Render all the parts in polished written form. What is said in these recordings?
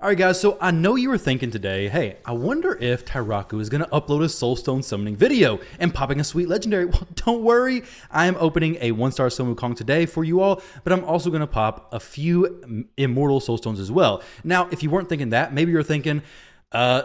Alright guys, so I know you were thinking today, hey, I wonder if Tyraku is going to upload a Soulstone summoning video and popping a sweet legendary. Well, don't worry, I am opening a 1-star Sun Wukong today for you all, but I'm also going to pop a few immortal Soulstones as well. Now, if you weren't thinking that, maybe you're thinking,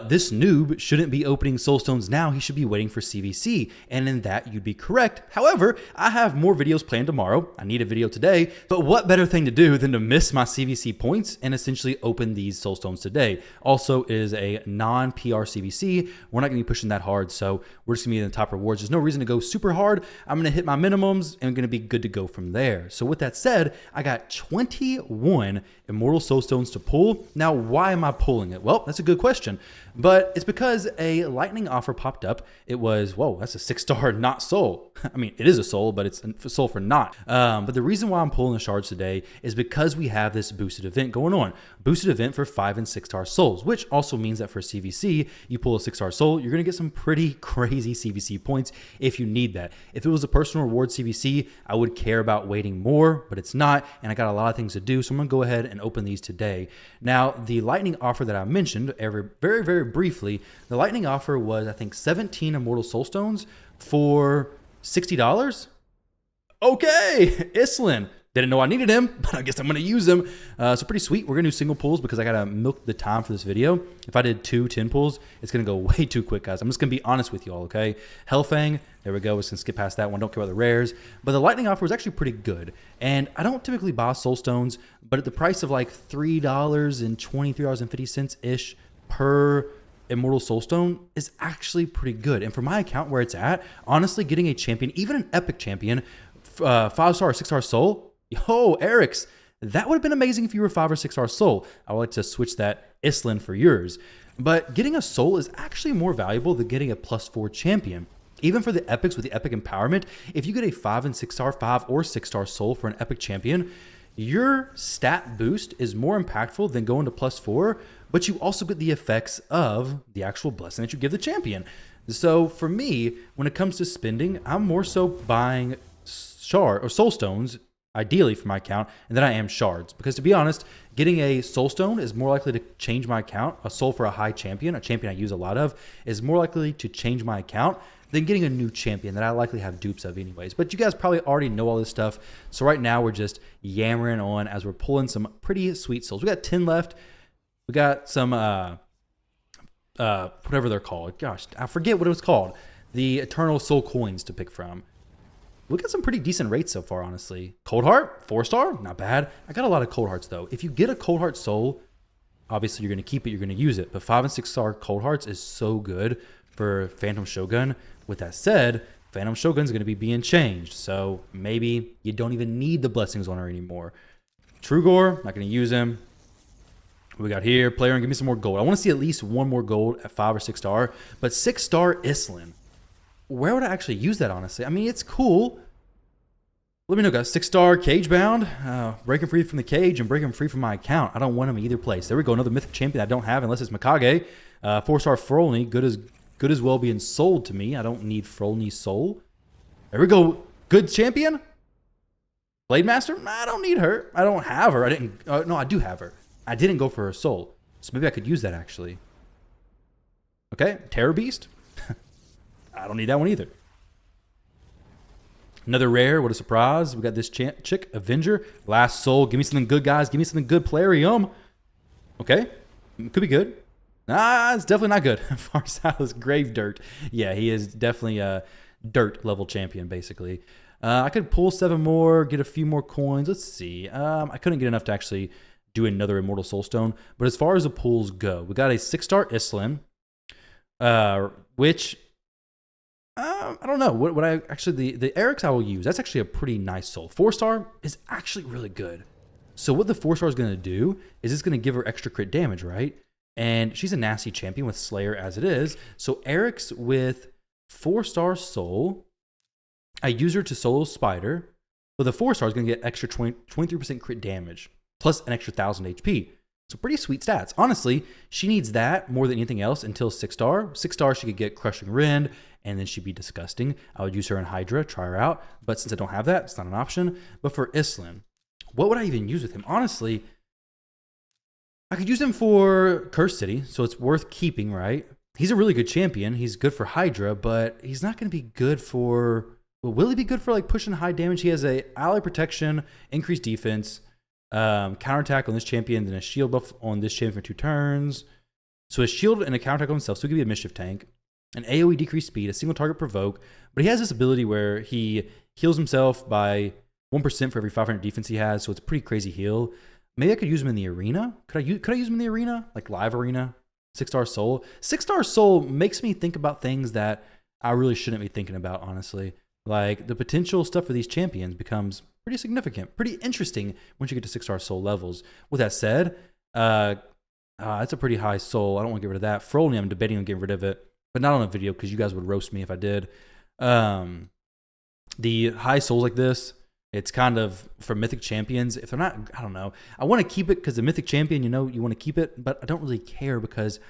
this noob shouldn't be opening Soulstones now, he should be waiting for CVC, and in that you'd be correct. However, I have more videos planned tomorrow, I need a video today, but what better thing to do than to miss my CVC points and essentially open these Soulstones today. Also, it is a non-PR CVC, we're not going to be pushing that hard, so we're just going to be in the top rewards. There's no reason to go super hard, I'm going to hit my minimums and I'm going to be good to go from there. So with that said, I got 21 Immortal Soulstones to pull. Now, why am I pulling it? Well, that's a good question. But it's because a lightning offer popped up. It was, whoa, that's a 6-star not soul. I mean, it is a soul, but it's a soul for not. But the reason why I'm pulling the shards today is because we have this boosted event going on. Boosted event for 5 and 6-star souls, which also means that for CVC, you pull a 6-star soul, you're going to get some pretty crazy CVC points if you need that. If it was a personal reward CVC, I would care about waiting more, but it's not, and I got a lot of things to do, so I'm going to go ahead and open these today. Now, the lightning offer that I mentioned very briefly, the lightning offer was, I think, 17 Immortal Soulstones for $60. Okay, Islin. Didn't know I needed him, but I guess I'm going to use him. So pretty sweet. We're going to do single pulls because I got to milk the time for this video. If I did 2 10 pulls, it's going to go way too quick, guys. I'm just going to be honest with you all, okay? Hellfang, there we go. We're just going to skip past that one. Don't care about the rares. But the lightning offer was actually pretty good. And I don't typically buy Soulstones, but at the price of like $3 and $23.50-ish per Immortal Soulstone is actually pretty good. And for my account where it's at, honestly, getting a champion, even an epic champion, 5-star or 6-star soul, yo, Eric's, that would have been amazing if you were 5 or 6-star soul. I would like to switch that Islin for yours. But getting a soul is actually more valuable than getting a +4 champion. Even for the epics with the epic empowerment, if you get a 5 and 6-star, 5 or 6-star soul for an epic champion, your stat boost is more impactful than going to +4, but you also get the effects of the actual blessing that you give the champion. So for me, when it comes to spending, I'm more so buying shard or soulstones, ideally for my account, and then I am shards. Because to be honest, getting a soulstone is more likely to change my account. A soul for a high champion, a champion I use a lot of, is more likely to change my account than getting a new champion that I likely have dupes of anyways. But you guys probably already know all this stuff. So right now we're just yammering on as we're pulling some pretty sweet souls. We got 10 left. We got some, whatever they're called. Gosh, I forget what it was called. The Eternal Soul Coins to pick from. We got some pretty decent rates so far, honestly. Cold Heart, 4-star, not bad. I got a lot of Cold Hearts though. If you get a Cold Heart soul, obviously you're going to keep it, you're going to use it. But 5 and 6-star Cold Hearts is so good for Phantom Shogun. With that said, Phantom Shogun's going to be being changed. So maybe you don't even need the blessings on her anymore. Trugor, not going to use him. What we got here, player, and give me some more gold. I want to see at least one more gold at 5 or 6-star. But 6-star Islin. Where would I actually use that, honestly? I mean, it's cool. Let me know, guys. 6-star Cage Bound. Break him free from the cage and break him free from my account. I don't want him either place. There we go. Another mythic champion I don't have unless it's Mikage. 4-star Frolny. Good as well being sold to me. I don't need Frolny's soul. There we go. Good champion. Blade Master. I don't need her. I don't have her. I didn't. No, I do have her. I didn't go for her soul. So maybe I could use that, actually. Okay. Terror Beast. I don't need that one either. Another rare. What a surprise. We got this chick, Avenger. Last soul. Give me something good, guys. Give me something good. Plarium. Okay. Could be good. Nah, it's definitely not good. Farsightless Grave Dirt. Yeah, he is definitely a dirt level champion, basically. I could pull 7 more, get a few more coins. Let's see. I couldn't get enough to actually do another Immortal Soulstone. But as far as the pulls go, we got a 6-star Islin, which... I don't know what I actually the Eric's I will use. That's actually a pretty nice soul. 4-star is actually really good. So what the 4-star is going to do is it's going to give her extra crit damage, right? And she's a nasty champion with Slayer as it is. So Eric's with 4-star soul. I use her to solo Spider. But the 4-star is going to get extra 23% crit damage plus an extra 1,000 HP. So pretty sweet stats. Honestly, she needs that more than anything else until 6-star. 6-star, she could get Crushing Rend, and then she'd be disgusting. I would use her in Hydra, try her out. But since I don't have that, it's not an option. But for Islin, what would I even use with him? Honestly, I could use him for Curse City, so it's worth keeping, right? He's a really good champion. He's good for Hydra, but he's not going to be good for... Well, will he be good for like pushing high damage? He has a ally protection, increased defense, counterattack on this champion, then a shield buff on this champion for 2 turns. So a shield and a counterattack on himself, so he could be a mischief tank. An AoE decreased speed, a single target provoke, but he has this ability where he heals himself by 1% for every 500 defense he has, so it's a pretty crazy heal. Maybe I could use him in the arena. Could I use him in the arena? Like live arena? 6-star soul. 6-star soul makes me think about things that I really shouldn't be thinking about, honestly. Like the potential stuff for these champions becomes pretty significant, pretty interesting once you get to 6-star soul levels. With that said, that's a pretty high soul. I don't want to get rid of that. Frolny, I'm debating on getting rid of it, but not on a video because you guys would roast me if I did. The high souls like this, it's kind of for mythic champions. If they're not, I don't know. I want to keep it because the mythic champion, you know, you want to keep it, but I don't really care because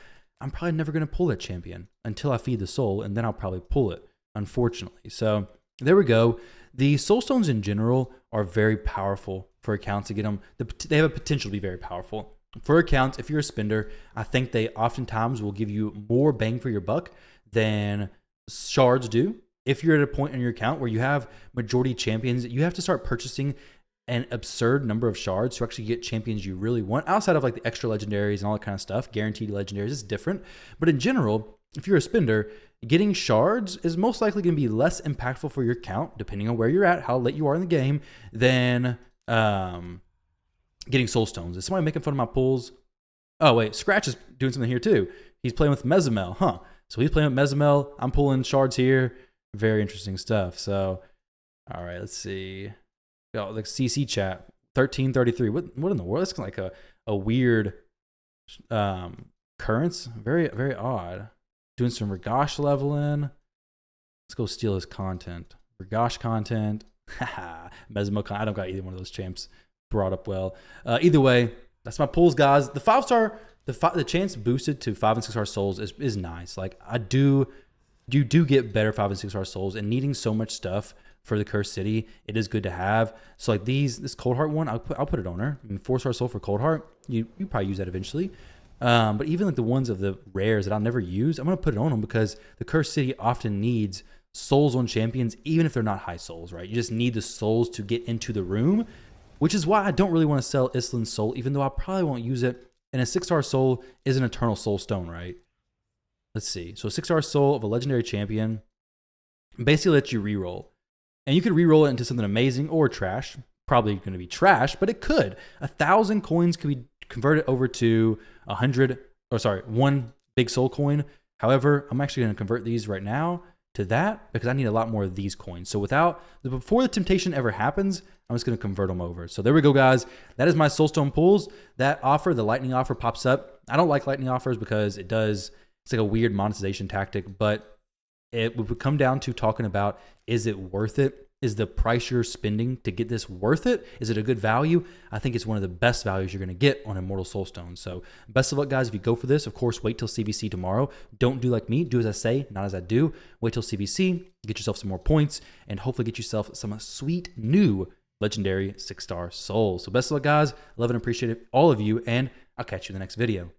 I'm probably never going to pull that champion until I feed the soul, and then I'll probably pull it, unfortunately. So there we go. The Soulstones in general are very powerful for accounts to get them. They have a potential to be very powerful. For accounts, if you're a spender, I think they oftentimes will give you more bang for your buck than shards do. If you're at a point in your account where you have majority champions, you have to start purchasing an absurd number of shards to actually get champions you really want. Outside of like the extra legendaries and all that kind of stuff, guaranteed legendaries is different. But in general, if you're a spender, getting shards is most likely going to be less impactful for your account, depending on where you're at, how late you are in the game, than getting Soulstones. Is somebody making fun of my pulls? Oh, wait, Scratch is doing something here too. He's playing with Mezamel, huh? So he's playing with Mezamel. I'm pulling shards here. Very interesting stuff. So, all right, let's see. Oh, like CC chat, 1333. What in the world? That's like a weird currents. Very, very odd. Doing some Rigosh leveling. Let's go steal his content. Rigosh content. Haha. Mesmo content. I don't got either one of those champs brought up well. Either way, that's my pulls, guys. The 5-star, the chance boosted to 5 and 6-star souls is nice. Like you do get better 5 and 6-star souls, and needing so much stuff for the Cursed City, it is good to have. So like this Cold Heart one, I'll put it on her. I mean, 4-star soul for Cold Heart, you probably use that eventually. But even like the ones of the rares that I'll never use, I'm gonna put it on them because the Cursed City often needs souls on champions, even if they're not high souls, right? You just need the souls to get into the room, which is why I don't really want to sell Islin's soul, even though I probably won't use it. And a 6-star soul is an eternal soul stone, right? Let's see. So a 6-star soul of a legendary champion basically lets you reroll. And you could reroll it into something amazing or trash. Probably going to be trash, but it could. 1,000 coins could be converted over to 1 big soul coin. However, I'm actually going to convert these right now to that because I need a lot more of these coins. So before the temptation ever happens, I'm just going to convert them over. So there we go, guys. That is my Soulstone pulls. That offer, the lightning offer, pops up. I don't like lightning offers because it's like a weird monetization tactic, but it would come down to talking about, is it worth it? Is the price you're spending to get this worth it? Is it a good value? I think it's one of the best values you're going to get on Immortal Soulstone. So best of luck, guys, if you go for this. Of course, wait till CBC tomorrow. Don't do like me. Do as I say, not as I do. Wait till CBC, get yourself some more points, and hopefully get yourself some sweet new legendary 6-star souls. So best of luck, guys. Love and appreciate it, all of you, and I'll catch you in the next video.